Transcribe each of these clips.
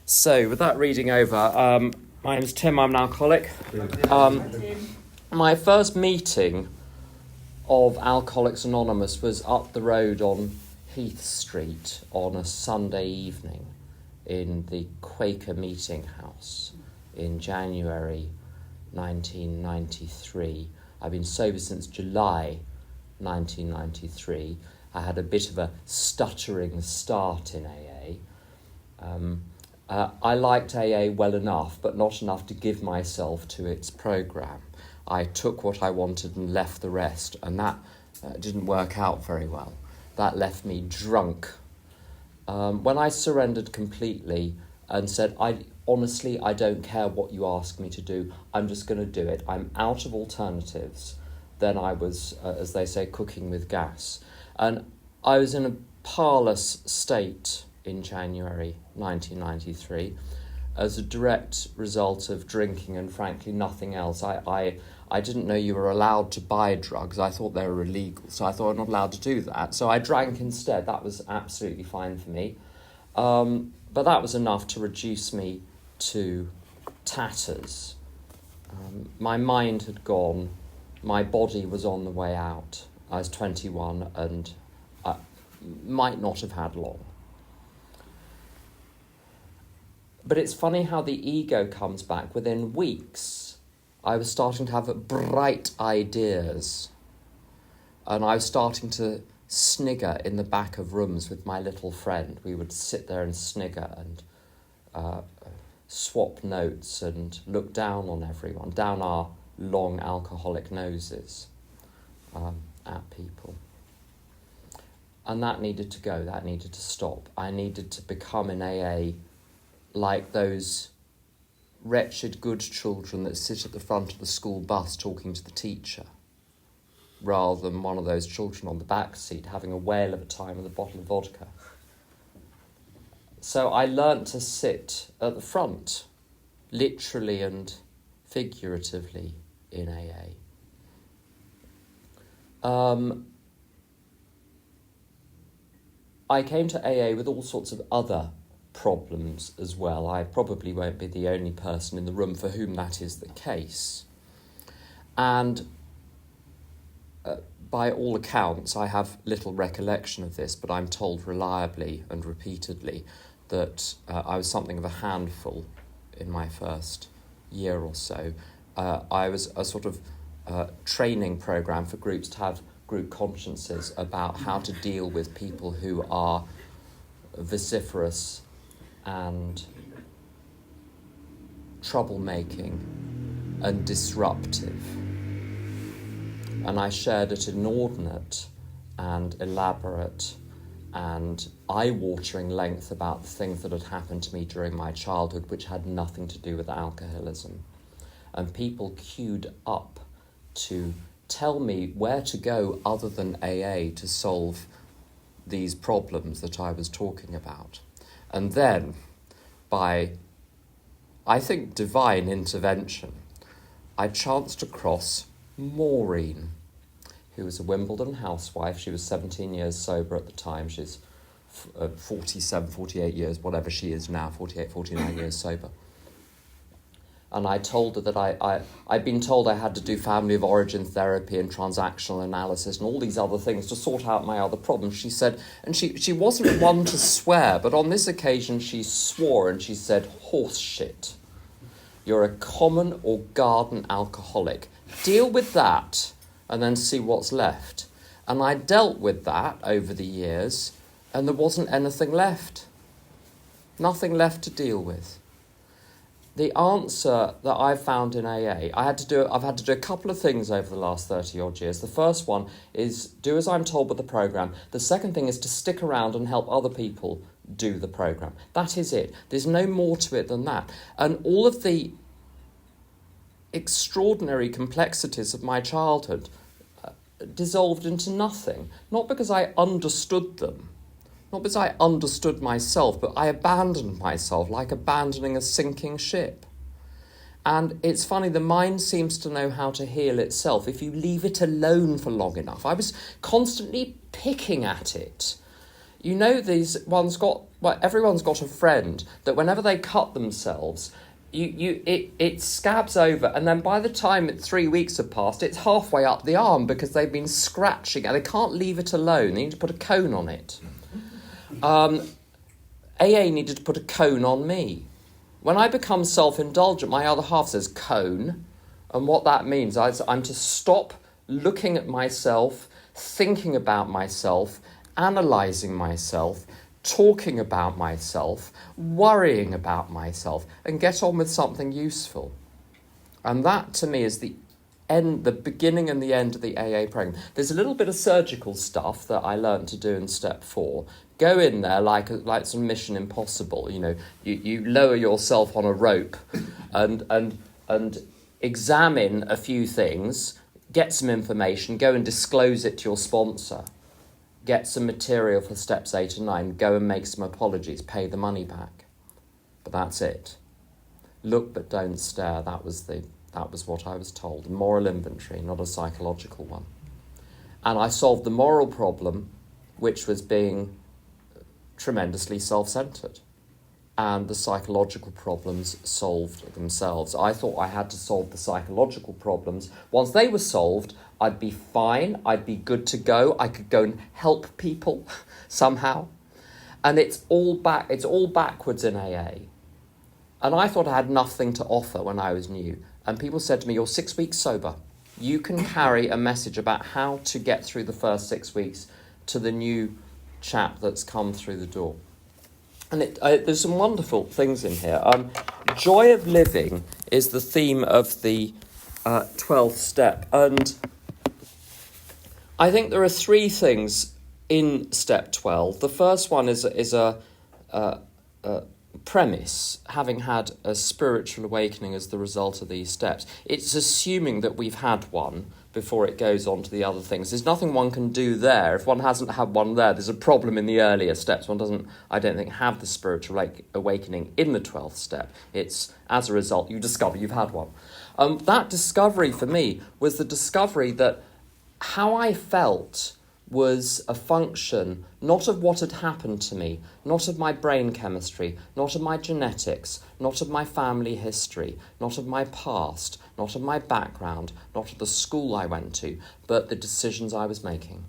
So, with that reading over, my name is Tim, I'm an alcoholic. My first meeting of Alcoholics Anonymous was up the road on Heath Street on a Sunday evening in the Quaker Meeting House in January 1993. I've been sober since July 1993. I had a bit of a stuttering start in AA. I liked AA well enough, but not enough to give myself to its programme. I took what I wanted and left the rest, and that didn't work out very well. That left me drunk. When I surrendered completely and said, honestly, I don't care what you ask me to do, I'm just going to do it. I'm out of alternatives. Then I was, as they say, cooking with gas. And I was in a parlous state in January 1993 as a direct result of drinking and frankly nothing else. I didn't know you were allowed to buy drugs. I thought they were illegal, so I thought I'm not allowed to do that. So I drank instead. That was absolutely fine for me. But that was enough to reduce me to tatters. My mind had gone. My body was on the way out. I was 21 and I might not have had long. But it's funny how the ego comes back. Within weeks, I was starting to have bright ideas. And I was starting to snigger in the back of rooms with my little friend. We would sit there and snigger and swap notes and look down on everyone, down our long alcoholic noses at people. And that needed to go, that needed to stop. I needed to become in AA like those wretched good children that sit at the front of the school bus talking to the teacher, rather than one of those children on the back seat having a whale of a time with a bottle of vodka. So I learnt to sit at the front, literally and figuratively, in AA. I came to AA with all sorts of other problems as well. I probably won't be the only person in the room for whom that is the case. And by all accounts, I have little recollection of this, but I'm told reliably and repeatedly that I was something of a handful in my first year or so. I was a sort of training programme for groups to have group consciences about how to deal with people who are vociferous and troublemaking and disruptive. And I shared at inordinate and elaborate and eye-watering length about the things that had happened to me during my childhood, which had nothing to do with alcoholism. And people queued up to tell me where to go other than AA to solve these problems that I was talking about. And then, by, I think, divine intervention, I chanced across Maureen, who was a Wimbledon housewife. She was 17 years sober at the time. She's 47, 48 years, whatever she is now, 48, 49 years sober. And I told her that I'd been told I had to do family of origin therapy and transactional analysis and all these other things to sort out my other problems. She said, and she wasn't one to swear, but on this occasion she swore and she said, "Horse shit. You're a common or garden alcoholic. Deal with that and then see what's left." And I dealt with that over the years and there wasn't anything left. Nothing left to deal with. The answer that I found in AA, I've had to do a couple of things over the last 30 odd years. The first one is do as I'm told with the programme. The second thing is to stick around and help other people do the programme. That is it. There's no more to it than that. And all of the extraordinary complexities of my childhood dissolved into nothing. Not because I understood them. Not because I understood myself, but I abandoned myself like abandoning a sinking ship. And it's funny, the mind seems to know how to heal itself if you leave it alone for long enough. I was constantly picking at it. You know, everyone's got a friend that whenever they cut themselves, it scabs over, and then by the time 3 weeks have passed, it's halfway up the arm because they've been scratching and they can't leave it alone. They need to put a cone on it. AA needed to put a cone on me. When I become self-indulgent, my other half says cone, and what that means is I'm to stop looking at myself, thinking about myself, analysing myself, talking about myself, worrying about myself, and get on with something useful. And that, to me, is the beginning and the end of the AA program. There's a little bit of surgical stuff that I learned to do in step 4. Go in there like some Mission Impossible. You know, you lower yourself on a rope and examine a few things, get some information, go and disclose it to your sponsor. Get some material for steps 8 and 9, go and make some apologies, pay the money back. But that's it. Look but don't stare, that was what I was told. A moral inventory, not a psychological one. And I solved the moral problem, which was being tremendously self-centred. And the psychological problems solved themselves. I thought I had to solve the psychological problems. Once they were solved, I'd be fine, I'd be good to go, I could go and help people somehow. And it's all backwards in AA. And I thought I had nothing to offer when I was new. And people said to me, you're 6 weeks sober. You can carry a message about how to get through the first 6 weeks to the new chap that's come through the door. And there's some wonderful things in here. Joy of living is the theme of the 12th step. And I think there are 3 things in step 12. The first one is a premise, having had a spiritual awakening as the result of these steps. It's assuming that we've had one before it goes on to the other things. There's nothing one can do there. If one hasn't had one there's a problem in the earlier steps. One doesn't, I don't think, have the spiritual awakening in the 12th step. It's, as a result, you discover you've had one. That discovery for me was the discovery that how I felt was a function not of what had happened to me, not of my brain chemistry, not of my genetics, not of my family history, not of my past, not of my background, not of the school I went to, but the decisions I was making,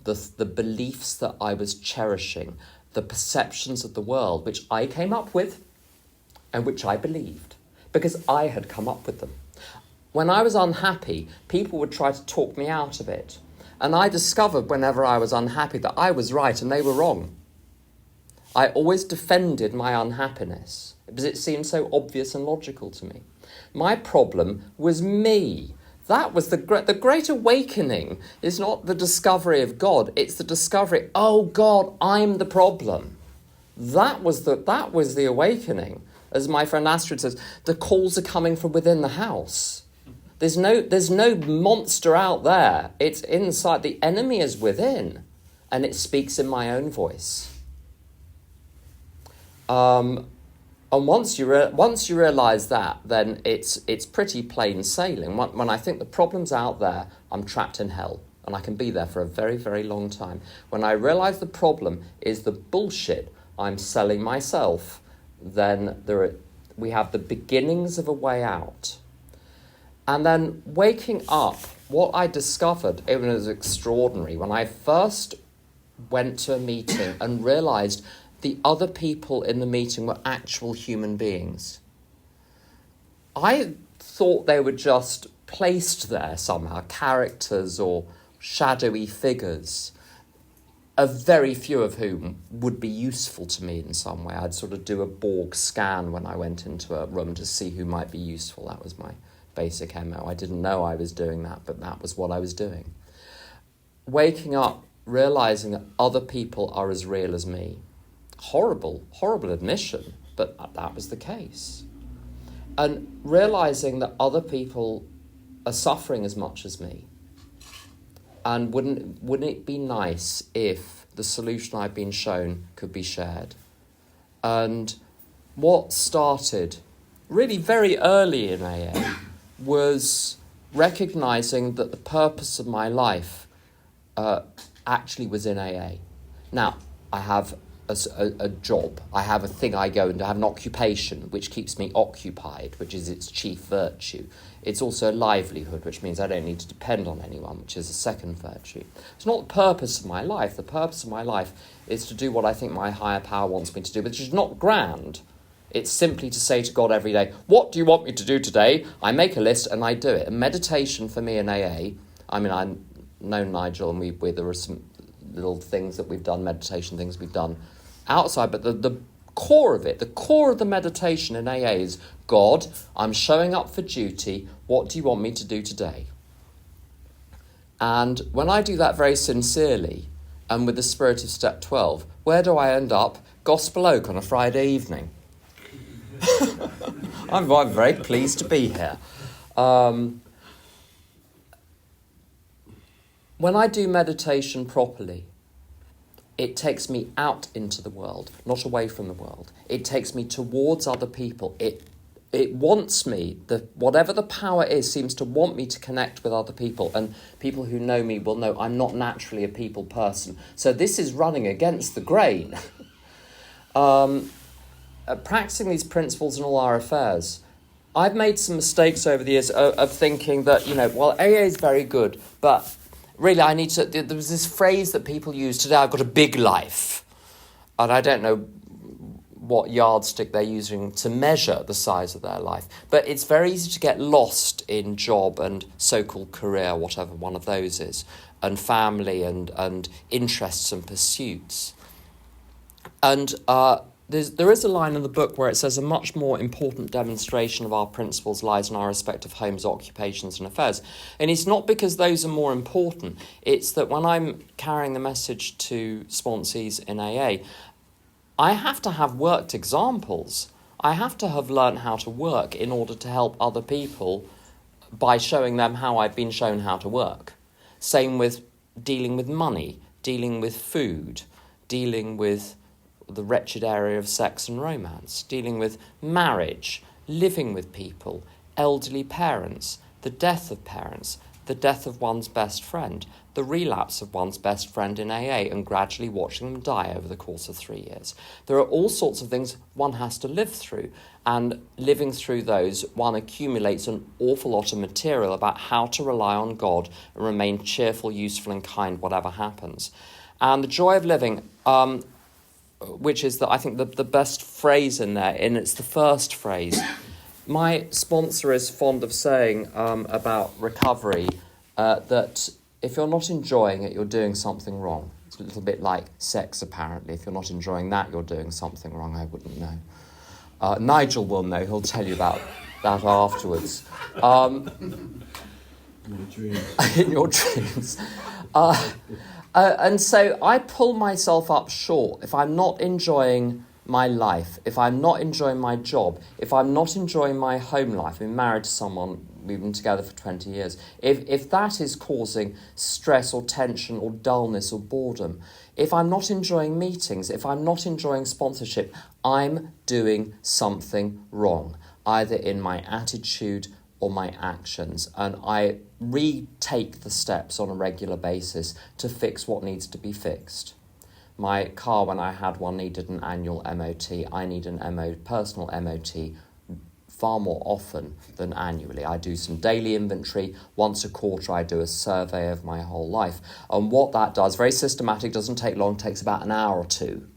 the beliefs that I was cherishing, the perceptions of the world which I came up with and which I believed, because I had come up with them. When I was unhappy, people would try to talk me out of it. And I discovered whenever I was unhappy that I was right and they were wrong. I always defended my unhappiness because it seemed so obvious and logical to me. My problem was me. That was the great awakening is not the discovery of God, it's the discovery, oh God, I'm the problem. That was the awakening. As my friend Astrid says, the calls are coming from within the house. There's no monster out there. It's inside. The enemy is within, and it speaks in my own voice. And once you realise that, then it's pretty plain sailing. When I think the problem's out there, I'm trapped in hell, and I can be there for a very, very long time. When I realise the problem is the bullshit I'm selling myself, then we have the beginnings of a way out. And then waking up, what I discovered, it was extraordinary. When I first went to a meeting and realised the other people in the meeting were actual human beings. I thought they were just placed there somehow, characters or shadowy figures, a very few of whom would be useful to me in some way. I'd sort of do a Borg scan when I went into a room to see who might be useful. That was my basic MO. I didn't know I was doing that, but that was what I was doing. Waking up, realising that other people are as real as me. Horrible admission, but that was the case. And realising that other people are suffering as much as me. And wouldn't it be nice if the solution I've been shown could be shared? And what started really very early in AA was recognising that the purpose of my life actually was in AA. Now, I have a job. I have a thing I go and I have an occupation which keeps me occupied, which is its chief virtue. It's also a livelihood, which means I don't need to depend on anyone, which is a second virtue. It's not the purpose of my life. The purpose of my life is to do what I think my higher power wants me to do, which is not grand. It's simply to say to God every day, what do you want me to do today? I make a list and I do it. And meditation for me in AA, I mean, I know Nigel and there are some little things that we've done, meditation things we've done outside, but the core of it, the core of the meditation in AA is, God, I'm showing up for duty. What do you want me to do today? And when I do that very sincerely and with the spirit of step 12, where do I end up? Gospel Oak on a Friday evening. I'm very pleased to be here. When I do meditation properly, it takes me out into the world, not away from the world. It takes me towards other people. It wants me, whatever the power is, seems to want me to connect with other people. And people who know me will know I'm not naturally a people person. So this is running against the grain. Practicing these principles in all our affairs. I've made some mistakes over the years of thinking that, AA is very good, but really there was this phrase that people use today, I've got a big life. And I don't know what yardstick they're using to measure the size of their life. But it's very easy to get lost in job and so-called career, whatever one of those is, and family and interests and pursuits. And there is a line in the book where it says a much more important demonstration of our principles lies in our respective homes, occupations and affairs. And it's not because those are more important. It's that when I'm carrying the message to sponsees in AA, I have to have worked examples. I have to have learned how to work in order to help other people by showing them how I've been shown how to work. Same with dealing with money, dealing with food, dealing with the wretched area of sex and romance, dealing with marriage, living with people, elderly parents, the death of parents, the death of one's best friend, the relapse of one's best friend in AA, and gradually watching them die over the course of 3 years. There are all sorts of things one has to live through, and living through those, one accumulates an awful lot of material about how to rely on God and remain cheerful, useful and kind, whatever happens. And the joy of living, which is, I think, the best phrase in there, and it's the first phrase. My sponsor is fond of saying about recovery that if you're not enjoying it, you're doing something wrong. It's a little bit like sex, apparently. If you're not enjoying that, you're doing something wrong. I wouldn't know. Nigel will know. He'll tell you about that afterwards. In your dreams. And so I pull myself up short if I'm not enjoying my life, if I'm not enjoying my job, if I'm not enjoying my home life. I've been married to someone, we've been together for 20 years. If that is causing stress or tension or dullness or boredom, if I'm not enjoying meetings, if I'm not enjoying sponsorship, I'm doing something wrong, either in my attitude or my actions, and I retake the steps on a regular basis to fix what needs to be fixed. My car, when I had one, needed an annual MOT. I need an personal MOT far more often than annually. I do some daily inventory. Once a quarter, I do a survey of my whole life. And what that does, very systematic, doesn't take long, takes about an hour or two,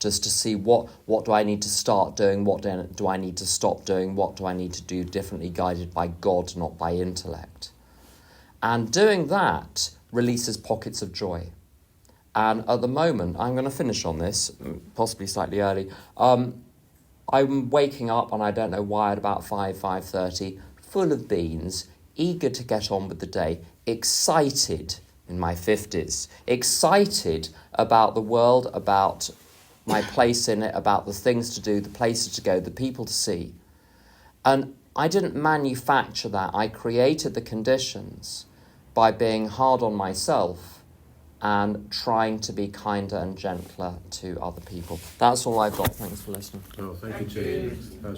just to see what do I need to start doing, what do I need to stop doing, what do I need to do differently, guided by God, not by intellect. And doing that releases pockets of joy. And at the moment, I'm going to finish on this, possibly slightly early. I'm waking up, and I don't know why, at about 5:30, full of beans, eager to get on with the day, excited in my 50s, excited about the world, about my place in it, about the things to do, the places to go, the people to see. And I didn't manufacture that. I created the conditions by being hard on myself and trying to be kinder and gentler to other people. That's all I've got. Thanks for listening. Oh, thank you, Jane.